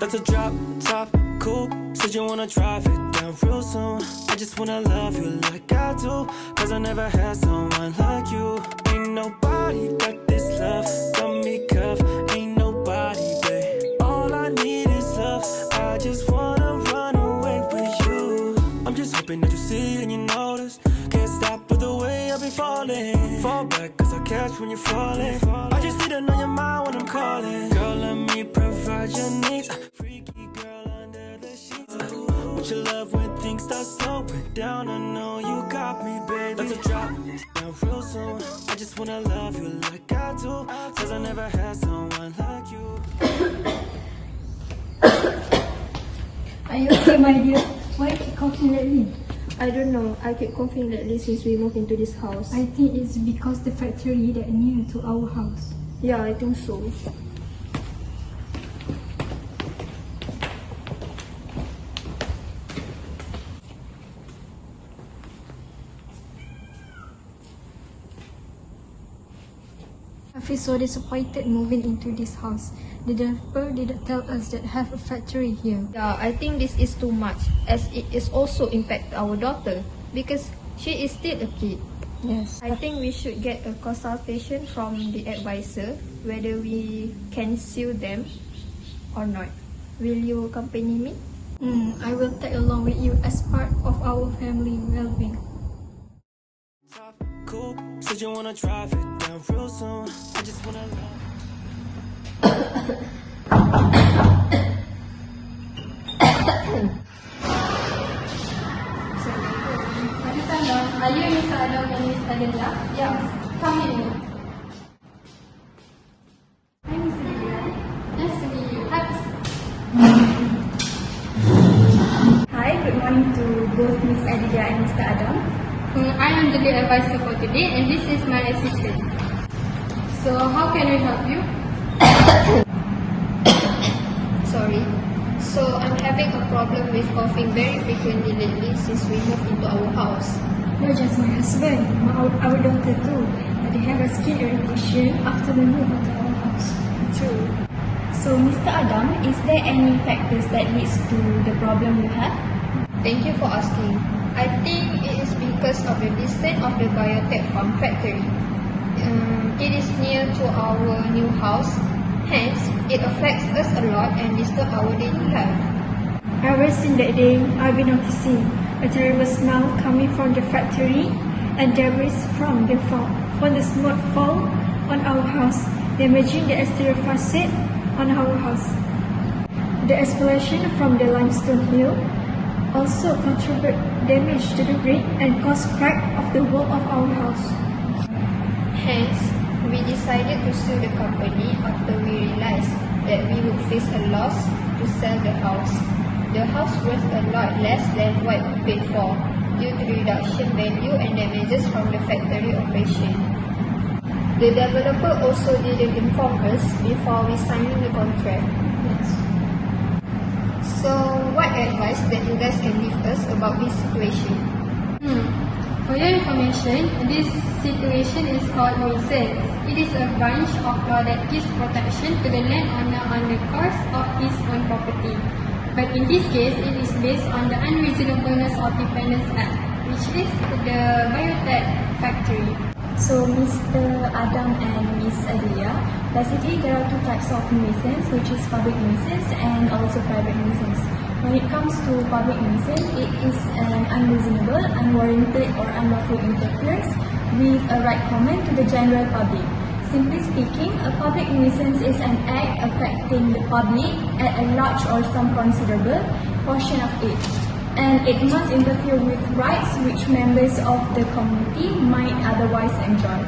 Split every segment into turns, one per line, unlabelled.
That's a drop top coupe. Said you wanna drive it down real soon. I just wanna love you like I do, cause I never had someone like you. Ain't nobody got this love, got me cuffed. Ain't nobody, babe. All I need is love. I just wanna run away with you. I'm just hoping that you see and you notice. Can't stop with the way I've been falling. Fall back cause I catch when you're falling. I just need to know your mind when I'm calling. Girl, let me provide your needs. Freaky girl under the sheets. With your love when things start slowing down. I know you got me, baby. That's a drop down real soon. I just wanna love you like I do, cause I never had someone like you.
Are you okay, my dear? Why keep coughing lately?
I don't know. I keep coughing lately since we moved into this house.
I think it's because the factory that near to our house.
Yeah, I think so.
I feel so disappointed moving into this house. The developer didn't tell us that have a factory here.
Yeah, I think this is too much, as it is also impact our daughter because she is still a kid.
Yes.
I think we should get a consultation from the advisor whether we can sue them or not. Will you accompany me?
I will tag along with you as part of our family well-being.
Top coupe, said you wanna drive it down real soon. I just wanna love.
Are you Mr. Adam and Miss Adelia?
Yeah.
Come in. Hi, Miss Adelia. Nice to meet you.
Hi, good morning to both Miss Adelia and Mr. Adam.
I am the lead advisor for today, and this is my assistant. So, how can we help you?
Sorry. So I'm having a problem with coughing very frequently lately since we moved into our house.
Not just my husband, our daughter too. They have a skin irritation after we move into our house.
True.
So, Mr. Adam, is there any factors that leads to the problem you have?
Thank you for asking. I think it is because of the distance of the biotech farm factory. It is near to our new house, hence it affects us a lot and disturb our daily life.
Ever since that day, I've been noticing a terrible smell coming from the factory and debris from the smoke fall on our house, damaging the exterior facade on our house. The explosion from the limestone hill also contribute damage to the brick and cause crack of the wall of our house.
Hence, we decided to sue the company after we realized that we would face a loss to sell the house. The house worth a lot less than what we paid for due to reduction value and damages from the factory operation. The developer also didn't inform us before we signing the contract.
Yes.
So, what advice that you guys can give us about this situation?
For your information, this situation is called nuisance. It is a branch of law that gives protection to the landowner on the course of his own property. But in this case, it is based on the unreasonableness of Defendants Act, which is the biotech factory.
So, Mr. Adam and Miss Adelia, basically there are two types of nuisance, which is public nuisance and also private nuisance. When it comes to public nuisance, it is an unreasonable, unwarranted or unlawful interference with a right common to the general public. Simply speaking, a public nuisance is an act affecting the public at a large or some considerable portion of it, and it must interfere with rights which members of the community might otherwise enjoy.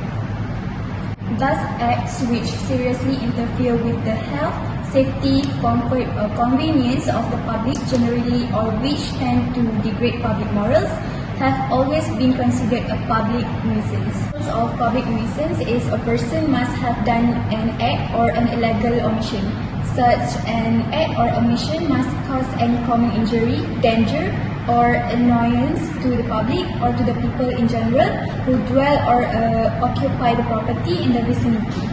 Thus, acts which seriously interfere with the health, safety, comfort or convenience of the public generally or which tend to degrade public morals have always been considered a public nuisance. Of public nuisance is a person must have done an act or an illegal omission. Such an act or omission must cause any common injury, danger, or annoyance to the public or to the people in general who dwell or occupy the property in the vicinity.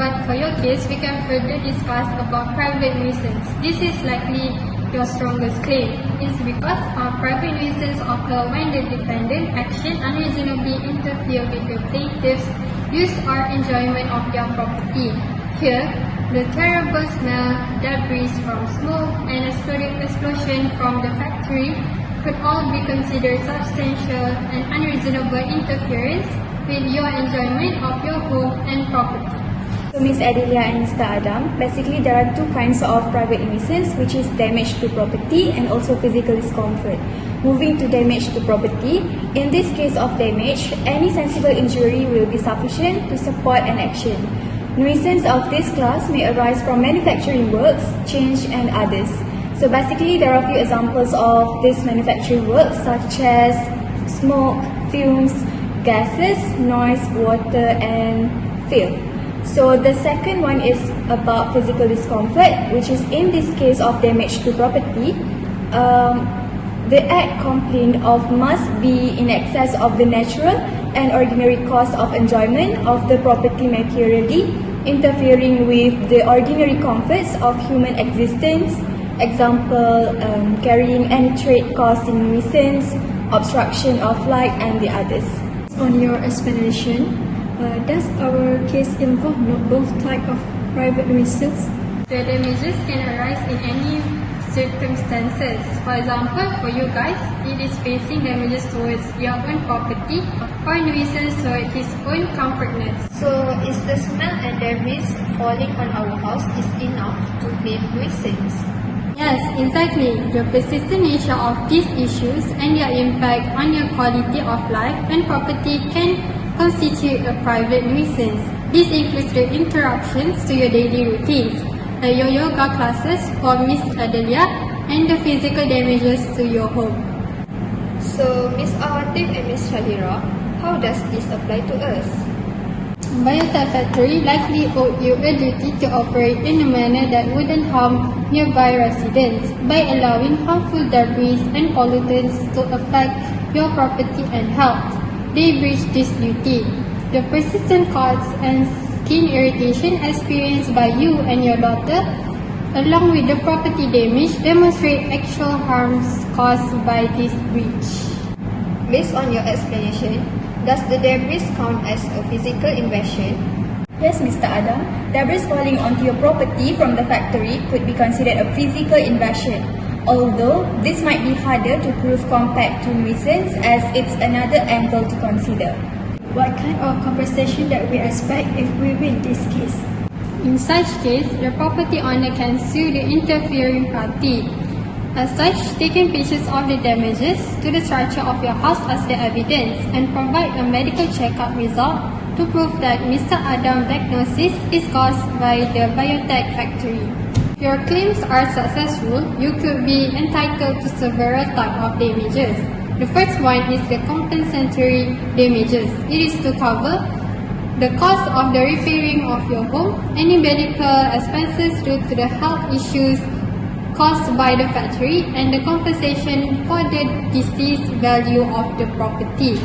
But for your case, we can further discuss about private nuisance. This is likely your strongest claim. It's because private nuisance occur when the defendant action unreasonably interfere with the plaintiff's use or enjoyment of their property. Here, the terrible smell, debris from smoke, and explosion from the factory could all be considered substantial and unreasonable interference with your enjoyment of your home and property.
So Ms. Adelia and Mr. Adam, basically there are two kinds of private nuisance, which is damage to property and also physical discomfort. Moving to damage to property, in this case of damage, any sensible injury will be sufficient to support an action. Nuisance of this class may arise from manufacturing works, change and others. So basically there are a few examples of this manufacturing works such as smoke, fumes, gases, noise, water and filth. So the second one is about physical discomfort, which is in this case of damage to property. The act complained of must be in excess of the natural and ordinary cost of enjoyment of the property materially, interfering with the ordinary comforts of human existence. Example, carrying any trade causing nuisance, obstruction of light and the others.
On your explanation, does our case involve both types of private nuisance?
The damages can arise in any circumstances. For example, for you guys, it is facing damages towards your own property or nuisance towards his own comfortness.
So, is the smell and debris falling on our house is enough to claim nuisance?
Yes, exactly. The persistent nature of these issues and their impact on your quality of life and property can constitute a private nuisance. This includes the interruptions to your daily routines, your yoga classes for Miss Adelia, and the physical damages to your home.
So, Miss Awatif and Miss Shahira, how does this apply to us?
Biotech factory likely owed you a duty to operate in a manner that wouldn't harm nearby residents by allowing harmful debris and pollutants to affect your property and health. They breached this duty. The persistent cuts and skin irritation experienced by you and your daughter, along with the property damage, demonstrate actual harms caused by this breach.
Based on your explanation, does the debris count as a physical invasion?
Yes, Mr. Adam, debris falling onto your property from the factory could be considered a physical invasion, although this might be harder to prove compared to nuisance as it's another angle to consider.
What kind of compensation that we expect if we win this case?
In such case, the property owner can sue the interfering party. As such, taking pictures of the damages to the structure of your house as the evidence and provide a medical checkup result to prove that Mr. Adam's diagnosis is caused by the biotech factory. If your claims are successful, you could be entitled to several types of damages. The first one is the compensatory damages. It is to cover the cost of the repairing of your home, any medical expenses due to the health issues caused by the factory, and the compensation for the deceased value of the property.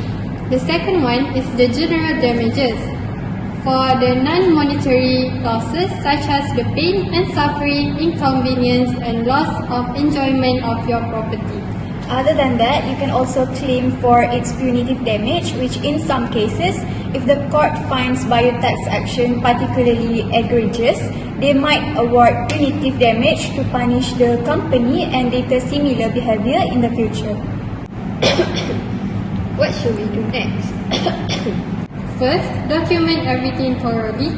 The second one is the general damages for the non-monetary losses such as the pain and suffering, inconvenience, and loss of enjoyment of your property.
Other than that, you can also claim for its punitive damage, which in some cases, if the court finds biotech's action particularly egregious, they might award punitive damage to punish the company and deter similar behavior in the future.
What should we do next?
First, document everything thoroughly,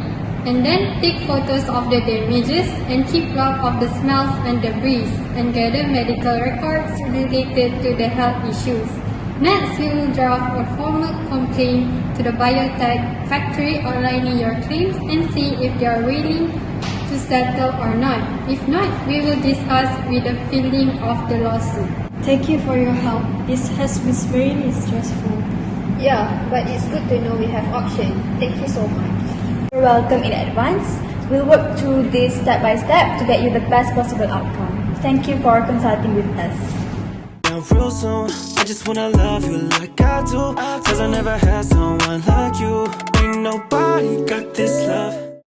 and then take photos of the damages and keep log of the smells and debris, and gather medical records related to the health issues. Next, we will draft a formal complaint to the biotech factory outlining your claims and see if they are willing to settle or not. If not, we will discuss with the filing of the lawsuit.
Thank you for your help. This has been very stressful.
Yeah, but it's good to know we have options. Thank you so much.
You're welcome in advance. We'll work through this step by step to get you the best possible outcome. Thank you for consulting with us.
Now real soon, I just wanna love you like I do, 'cause I never had someone like you. Ain't nobody got this love.